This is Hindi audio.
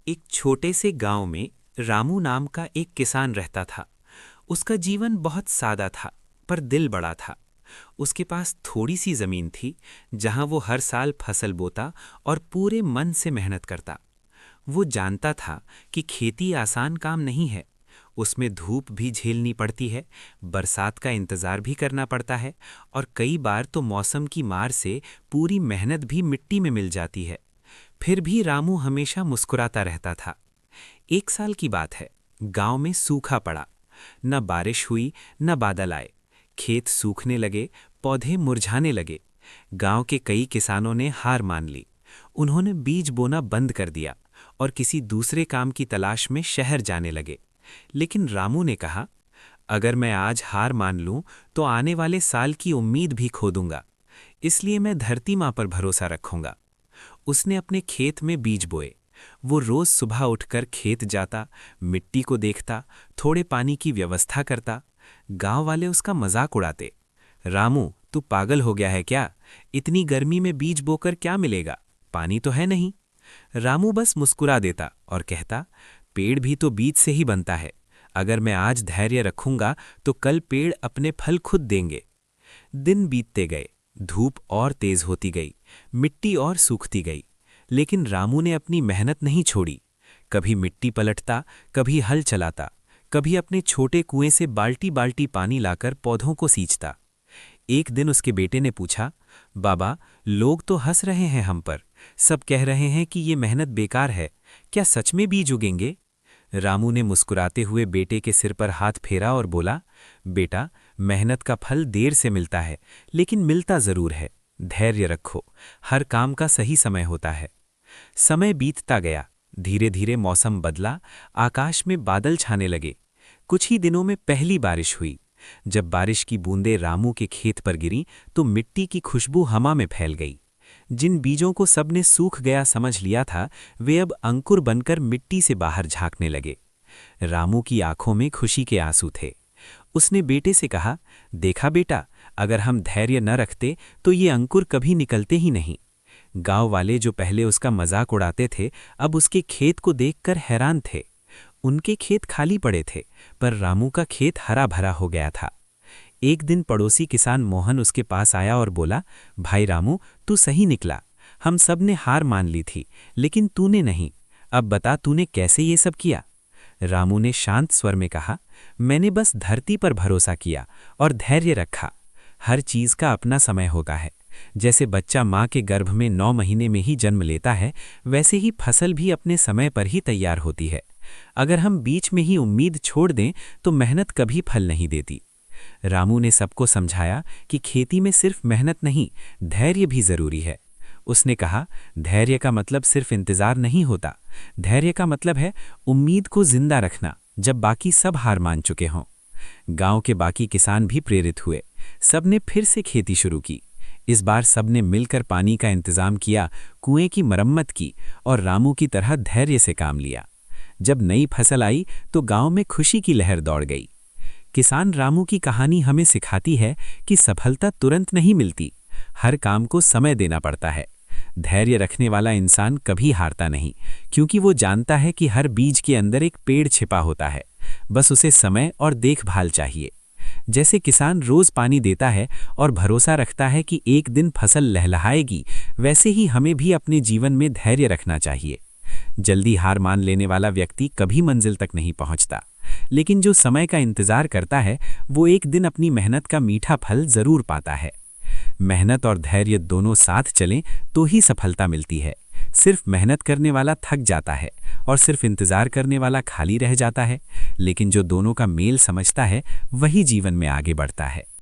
एक छोटे से गांव में रामू नाम का एक किसान रहता था। उसका जीवन बहुत सादा था, पर दिल बड़ा था। उसके पास थोड़ी सी जमीन थी, जहां वो हर साल फसल बोता और पूरे मन से मेहनत करता। वो जानता था कि खेती आसान काम नहीं है। उसमें धूप भी झेलनी पड़ती है, बरसात का इंतजार भी करना पड़ता है, और कई बार तो मौसम की मार से पूरी मेहनत भी मिट्टी में मिल जाती है। फिर भी रामू हमेशा मुस्कुराता रहता था। एक साल की बात है, गांव में सूखा पड़ा। न बारिश हुई, न बादल आए। खेत सूखने लगे, पौधे मुरझाने लगे। गांव के कई किसानों ने हार मान ली। उन्होंने बीज बोना बंद कर दिया और किसी दूसरे काम की तलाश में शहर जाने लगे। लेकिन रामू ने कहा, अगर मैं आज हार मान लूं तो आने वाले साल की उम्मीद भी खो दूंगा। इसलिए मैं धरती मां पर भरोसा रखूंगा। उसने अपने खेत में बीज बोए। वो रोज सुबह उठकर खेत जाता, मिट्टी को देखता, थोड़े पानी की व्यवस्था करता। गांव वाले उसका मजाक उड़ाते, रामू तू पागल हो गया है क्या? इतनी गर्मी में बीज बोकर क्या मिलेगा? पानी तो है नहीं। रामू बस मुस्कुरा देता और कहता, पेड़ भी तो बीज से ही बनता है। अगर मैं आज धैर्य रखूंगा तो कल पेड़ अपने फल खुद देंगे। दिन बीतते गए, धूप और तेज होती गई, मिट्टी और सूखती गई। लेकिन रामू ने अपनी मेहनत नहीं छोड़ी। कभी मिट्टी पलटता, कभी हल चलाता, कभी अपने छोटे कुएं से बाल्टी बाल्टी पानी लाकर पौधों को सींचता। एक दिन उसके बेटे ने पूछा, बाबा, लोग तो हंस रहे हैं हम पर। सब कह रहे हैं कि ये मेहनत बेकार है। क्या सच में बीज उगेंगे? रामू ने मुस्कुराते हुए बेटे के सिर पर हाथ फेरा और बोला, बेटा, मेहनत का फल देर से मिलता है, लेकिन मिलता जरूर है। धैर्य रखो, हर काम का सही समय होता है। समय बीतता गया। धीरे धीरे मौसम बदला, आकाश में बादल छाने लगे। कुछ ही दिनों में पहली बारिश हुई। जब बारिश की बूंदें रामू के खेत पर गिरीं तो मिट्टी की खुशबू हवा में फैल गई। जिन बीजों को सबने सूख गया समझ लिया था, वे अब अंकुर बनकर मिट्टी से बाहर झांकने लगे। रामू की आंखों में खुशी के आंसू थे। उसने बेटे से कहा, देखा बेटा, अगर हम धैर्य न रखते तो ये अंकुर कभी निकलते ही नहीं। गांव वाले जो पहले उसका मजाक उड़ाते थे, अब उसके खेत को देखकर हैरान थे। उनके खेत खाली पड़े थे, पर रामू का खेत हरा भरा हो गया था। एक दिन पड़ोसी किसान मोहन उसके पास आया और बोला, भाई रामू, तू सही निकला। हम सब ने हार मान ली थी, लेकिन तूने नहीं। अब बता, तूने कैसे ये सब किया? रामू ने शांत स्वर में कहा, मैंने बस धरती पर भरोसा किया और धैर्य रखा। हर चीज का अपना समय होता है। जैसे बच्चा माँ के गर्भ में 9 महीने में ही जन्म लेता है, वैसे ही फसल भी अपने समय पर ही तैयार होती है। अगर हम बीच में ही उम्मीद छोड़ दें तो मेहनत कभी फल नहीं देती। रामू ने सबको समझाया कि खेती में सिर्फ मेहनत नहीं, धैर्य भी जरूरी है। उसने कहा, धैर्य का मतलब सिर्फ इंतजार नहीं होता। धैर्य का मतलब है उम्मीद को जिंदा रखना जब बाकी सब हार मान चुके हों। गांव के बाकी किसान भी प्रेरित हुए। सबने फिर से खेती शुरू की। इस बार सबने मिलकर पानी का इंतजाम किया, कुएं की मरम्मत की और रामू की तरह धैर्य से काम लिया। जब नई फसल आई तो गांव में खुशी की लहर दौड़ गई। किसान रामू की कहानी हमें सिखाती है कि सफलता तुरंत नहीं मिलती। हर काम को समय देना पड़ता है। धैर्य रखने वाला इंसान कभी हारता नहीं, क्योंकि वो जानता है कि हर बीज के अंदर एक पेड़ छिपा होता है। बस उसे समय और देखभाल चाहिए। जैसे किसान रोज पानी देता है और भरोसा रखता है कि एक दिन फसल लहलहाएगी, वैसे ही हमें भी अपने जीवन में धैर्य रखना चाहिए। जल्दी हार मान लेने वाला व्यक्ति कभी मंजिल तक नहीं पहुंचता, लेकिन जो समय का इंतजार करता है, वो एक दिन अपनी मेहनत का मीठा फल जरूर पाता है। मेहनत और धैर्य दोनों साथ चलें तो ही सफलता मिलती है। सिर्फ मेहनत करने वाला थक जाता है और सिर्फ इंतजार करने वाला खाली रह जाता है, लेकिन जो दोनों का मेल समझता है, वही जीवन में आगे बढ़ता है।